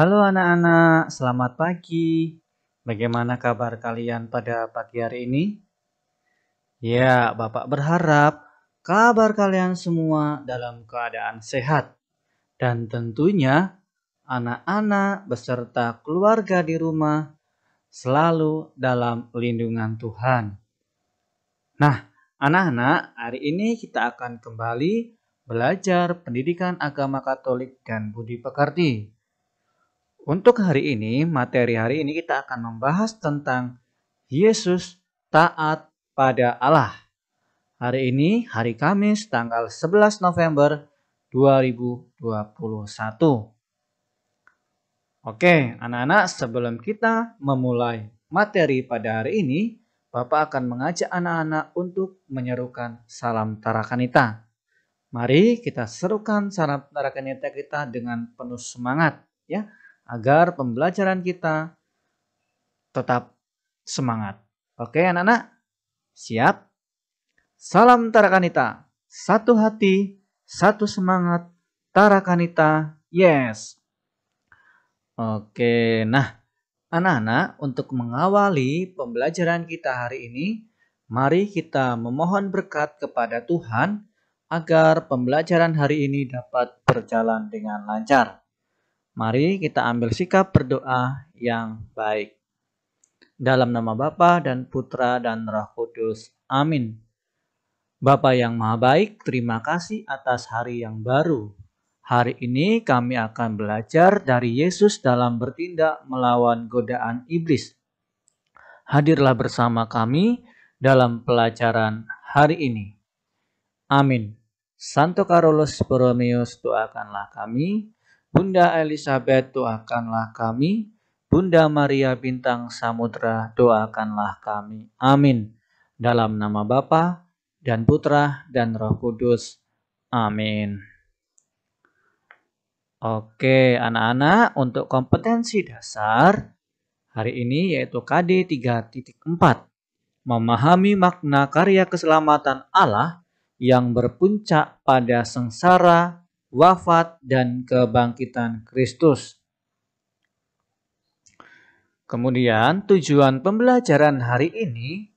Halo anak-anak, selamat pagi. Bagaimana kabar kalian pada pagi hari ini? Ya, Bapak berharap kabar kalian semua dalam keadaan sehat. Dan tentunya anak-anak beserta keluarga di rumah selalu dalam lindungan Tuhan. Nah, anak-anak, hari ini kita akan kembali belajar pendidikan agama Katolik dan budi pekerti. Untuk hari ini, materi hari ini kita akan membahas tentang Yesus taat pada Allah. Hari ini hari Kamis tanggal 11 November 2021. Oke, anak-anak, sebelum kita memulai materi pada hari ini, Bapak akan mengajak anak-anak untuk menyerukan salam Tarakanita. Mari kita serukan salam Tarakanita kita dengan penuh semangat, ya, agar pembelajaran kita tetap semangat. Oke anak-anak, siap? Salam Tarakanita, satu hati, satu semangat, Tarakanita, yes. Oke, nah anak-anak, untuk mengawali pembelajaran kita hari ini, mari kita memohon berkat kepada Tuhan agar pembelajaran hari ini dapat berjalan dengan lancar. Mari kita ambil sikap berdoa yang baik. Dalam nama Bapa dan Putra dan Roh Kudus. Amin. Bapa yang Maha Baik, terima kasih atas hari yang baru. Hari ini kami akan belajar dari Yesus dalam bertindak melawan godaan iblis. Hadirlah bersama kami dalam pelajaran hari ini. Amin. Santo Carolus Borromeus, doakanlah kami. Bunda Elizabeth, doakanlah kami. Bunda Maria Bintang Samudra, doakanlah kami. Amin. Dalam nama Bapa dan Putra dan Roh Kudus. Amin. Oke, anak-anak, untuk kompetensi dasar hari ini yaitu KD 3.4. Memahami makna karya keselamatan Allah yang berpuncak pada sengsara, wafat, dan kebangkitan Kristus. Kemudian tujuan pembelajaran hari ini,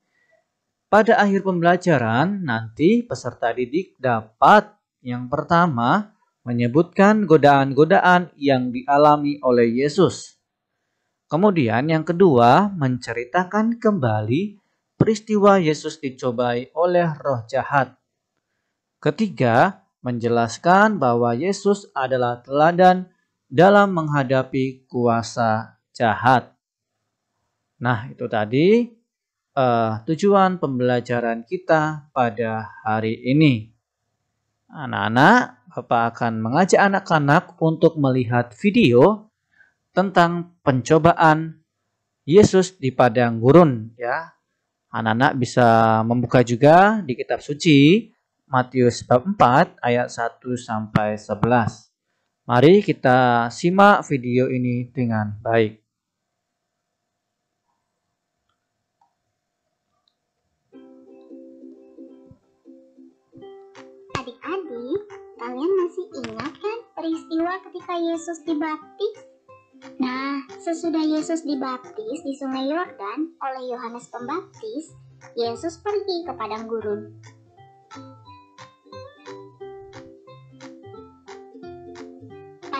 pada akhir pembelajaran nanti peserta didik dapat yang pertama menyebutkan godaan-godaan yang dialami oleh Yesus. Kemudian yang kedua menceritakan kembali peristiwa Yesus dicobai oleh roh jahat. Ketiga, menjelaskan bahwa Yesus adalah teladan dalam menghadapi kuasa jahat. Nah, itu tadi tujuan pembelajaran kita pada hari ini. Anak-anak, Bapak akan mengajak anak-anak untuk melihat video tentang pencobaan Yesus di padang gurun, ya. Anak-anak bisa membuka juga di kitab suci Matius bab 4 ayat 1 sampai 11. Mari kita simak video ini dengan baik. Adik-adik, kalian masih ingat kan peristiwa ketika Yesus dibaptis? Nah, sesudah Yesus dibaptis di Sungai Yordan oleh Yohanes Pembaptis, Yesus pergi ke padang gurun.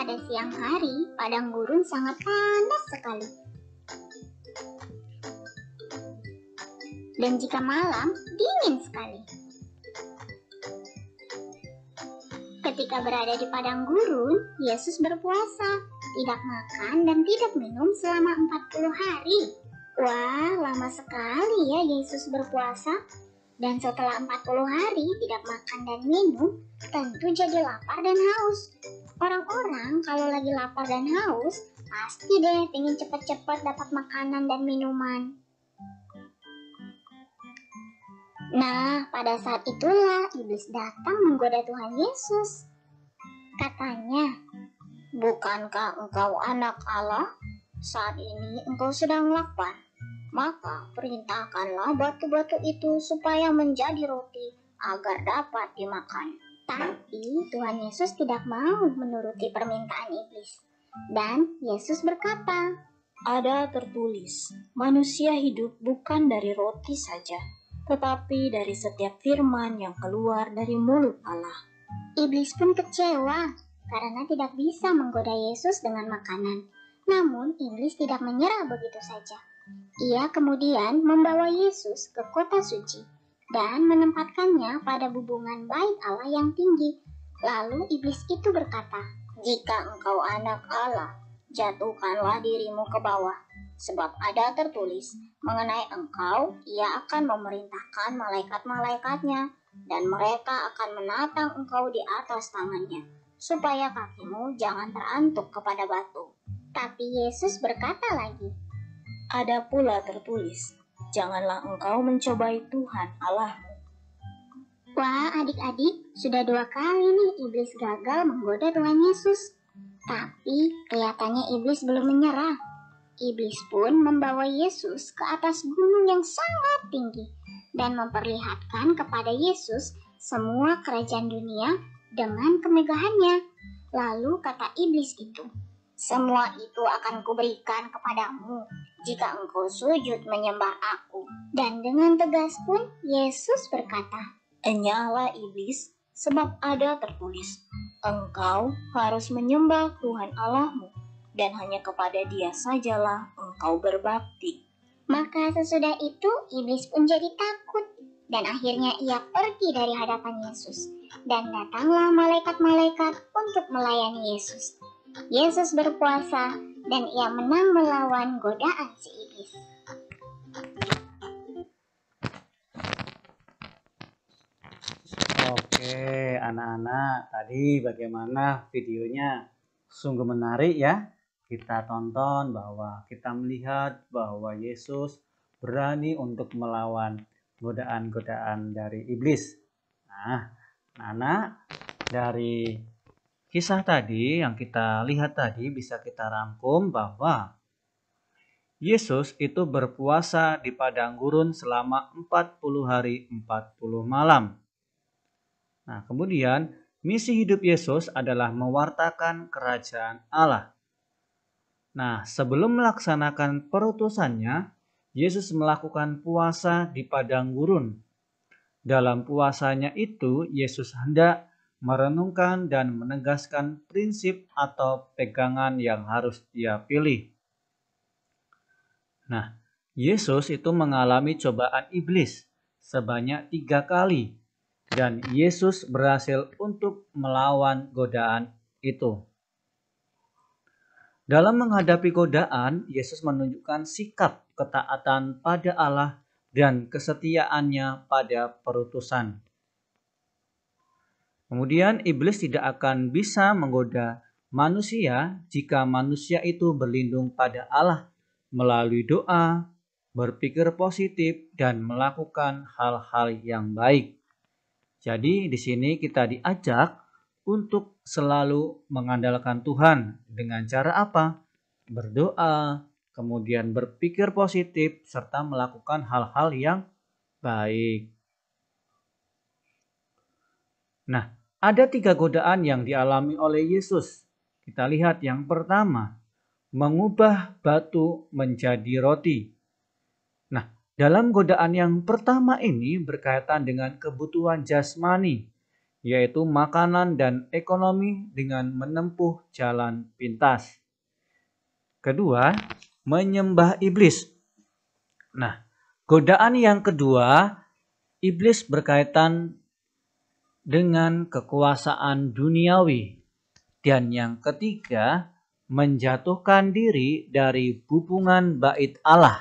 Pada siang hari, padang gurun sangat panas sekali. Dan jika malam, dingin sekali. Ketika berada di padang gurun, Yesus berpuasa, tidak makan dan tidak minum selama 40 hari. Wah, lama sekali ya Yesus berpuasa. Dan setelah 40 hari tidak makan dan minum, tentu jadi lapar dan haus. Orang-orang kalau lagi lapar dan haus, pasti deh pengen cepat-cepat dapat makanan dan minuman. Nah, pada saat itulah iblis datang menggoda Tuhan Yesus. Katanya, "Bukankah engkau anak Allah? Saat ini engkau sedang lapar. Maka perintahkanlah batu-batu itu supaya menjadi roti agar dapat dimakan." Tapi Tuhan Yesus tidak mau menuruti permintaan iblis. Dan Yesus berkata, Ada tertulis, manusia hidup bukan dari roti saja, tetapi dari setiap firman yang keluar dari mulut Allah. Iblis pun kecewa karena tidak bisa menggoda Yesus dengan makanan. Namun iblis tidak menyerah begitu saja. Ia kemudian membawa Yesus ke kota suci dan menempatkannya pada bubungan bait Allah yang tinggi. Lalu iblis itu berkata, "Jika engkau anak Allah, jatuhkanlah dirimu ke bawah, sebab ada tertulis mengenai engkau, ia akan memerintahkan malaikat-malaikatnya, dan mereka akan menatang engkau di atas tangannya, supaya kakimu jangan terantuk kepada batu." Tapi Yesus berkata lagi, Ada pula tertulis, janganlah engkau mencobai Tuhan Allahmu. wah adik-adik, sudah 2 kali nih iblis gagal menggoda Tuhan Yesus. Tapi kelihatannya iblis belum menyerah. Iblis pun membawa Yesus ke atas gunung yang sangat tinggi dan memperlihatkan kepada Yesus semua kerajaan dunia dengan kemegahannya. Lalu kata iblis itu, "Semua itu akan kuberikan kepadamu jika engkau sujud menyembah aku." Dan dengan tegas pun Yesus berkata, Enyahlah iblis, sebab ada tertulis, engkau harus menyembah Tuhan Allahmu, dan hanya kepada Dia sajalah engkau berbakti. Maka sesudah itu iblis pun jadi takut dan akhirnya ia pergi dari hadapan Yesus. Dan datanglah malaikat-malaikat untuk melayani Yesus. Yesus berpuasa dan ia menang melawan godaan si iblis. Oke, anak-anak, tadi bagaimana videonya? Sungguh menarik ya. Kita tonton bahwa kita melihat bahwa Yesus berani untuk melawan godaan-godaan dari iblis. Nah, anak-anak, dari kisah tadi yang kita lihat tadi bisa kita rangkum bahwa Yesus itu berpuasa di padang gurun selama 40 hari 40 malam. Nah, kemudian misi hidup Yesus adalah mewartakan kerajaan Allah. Nah, sebelum melaksanakan perutusannya, Yesus melakukan puasa di padang gurun. Dalam puasanya itu, Yesus hendak merenungkan dan menegaskan prinsip atau pegangan yang harus dia pilih. Nah, Yesus itu mengalami cobaan iblis sebanyak 3 kali. Dan Yesus berhasil untuk melawan godaan itu. Dalam menghadapi godaan, Yesus menunjukkan sikap ketaatan pada Allah dan kesetiaannya pada perutusan. Kemudian iblis tidak akan bisa menggoda manusia jika manusia itu berlindung pada Allah melalui doa, berpikir positif, dan melakukan hal-hal yang baik. Jadi di sini kita diajak untuk selalu mengandalkan Tuhan dengan cara apa? Berdoa, kemudian berpikir positif, serta melakukan hal-hal yang baik. Nah, ada 3 godaan yang dialami oleh Yesus. Kita lihat yang pertama, mengubah batu menjadi roti. Nah, dalam godaan yang pertama ini berkaitan dengan kebutuhan jasmani, yaitu makanan dan ekonomi dengan menempuh jalan pintas. Kedua, menyembah iblis. Nah, godaan yang kedua, iblis berkaitan dengan kekuasaan duniawi. Dan yang ketiga, menjatuhkan diri dari hubungan bait Allah.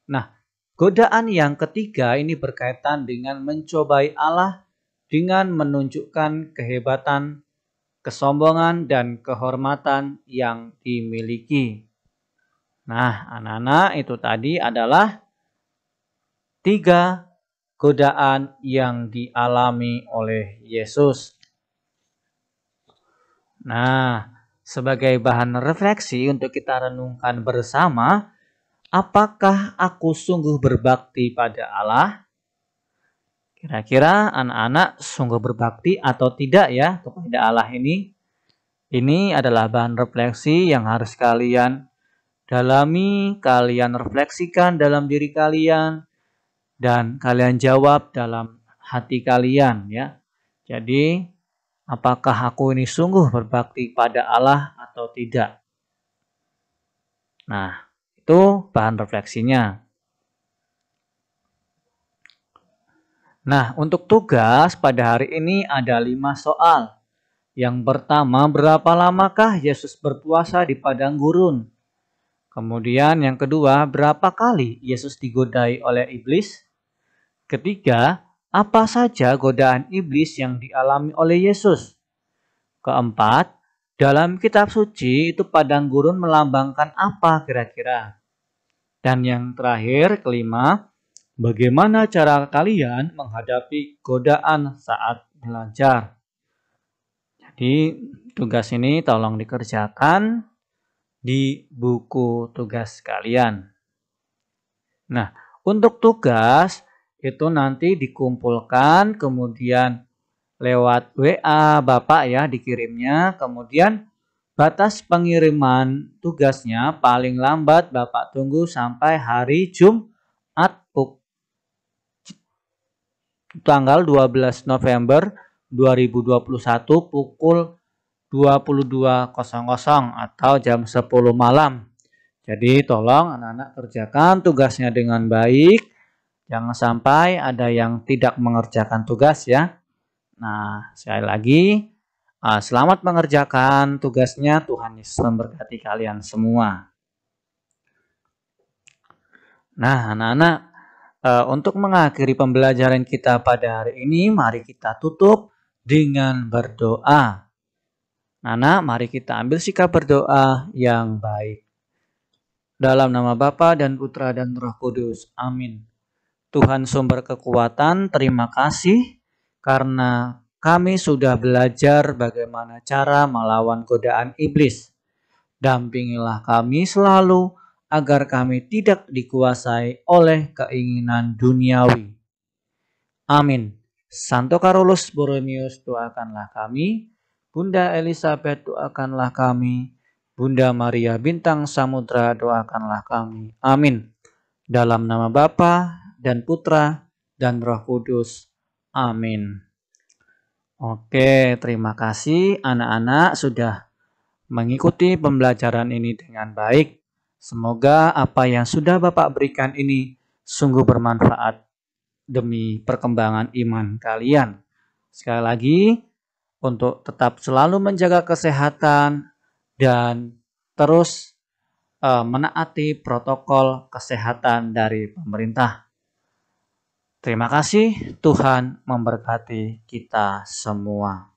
Nah, godaan yang ketiga ini berkaitan dengan mencobai Allah dengan menunjukkan kehebatan, kesombongan, dan kehormatan yang dimiliki. Nah, anak-anak, itu tadi adalah 3 godaan yang dialami oleh Yesus. Nah, sebagai bahan refleksi untuk kita renungkan bersama, apakah aku sungguh berbakti pada Allah? Kira-kira anak-anak sungguh berbakti atau tidak ya kepada Allah ini? Ini adalah bahan refleksi yang harus kalian dalami, kalian refleksikan dalam diri kalian, dan kalian jawab dalam hati kalian ya. Jadi, apakah aku ini sungguh berbakti pada Allah atau tidak? Nah, itu bahan refleksinya. Nah, untuk tugas pada hari ini ada 5 soal. Yang pertama, berapa lamakah Yesus berpuasa di padang gurun? Kemudian yang kedua, berapa kali Yesus digodai oleh iblis? Ketiga, apa saja godaan iblis yang dialami oleh Yesus? Keempat, dalam kitab suci itu padang gurun melambangkan apa kira-kira? Dan yang terakhir, kelima, bagaimana cara kalian menghadapi godaan saat belajar? Jadi tugas ini tolong dikerjakan di buku tugas kalian. Nah, untuk tugas itu nanti dikumpulkan, kemudian lewat WA Bapak ya dikirimnya, kemudian batas pengiriman tugasnya paling lambat Bapak tunggu sampai hari Jumat tanggal 12 November 2021 pukul 22.00 atau jam 10 malam. Jadi tolong anak-anak kerjakan tugasnya dengan baik. Jangan sampai ada yang tidak mengerjakan tugas ya. Nah, sekali lagi selamat mengerjakan tugasnya. Tuhan Yesus memberkati kalian semua. Nah, anak-anak, untuk mengakhiri pembelajaran kita pada hari ini, mari kita tutup dengan berdoa. Anak, mari kita ambil sikap berdoa yang baik. Dalam nama Bapa dan Putra dan Roh Kudus. Amin. Tuhan sumber kekuatan, terima kasih karena kami sudah belajar bagaimana cara melawan godaan iblis. Dampingilah kami selalu agar kami tidak dikuasai oleh keinginan duniawi. Amin. Santo Carolus Borromeus, doakanlah kami. Bunda Elizabeth, doakanlah kami. Bunda Maria Bintang Samudra, doakanlah kami. Amin. Dalam nama Bapa dan Putra dan Roh Kudus. Amin. Oke, terima kasih anak-anak sudah mengikuti pembelajaran ini dengan baik. Semoga apa yang sudah Bapak berikan ini sungguh bermanfaat demi perkembangan iman kalian. Sekali lagi, untuk tetap selalu menjaga kesehatan dan terus menaati protokol kesehatan dari pemerintah. Terima kasih, Tuhan memberkati kita semua.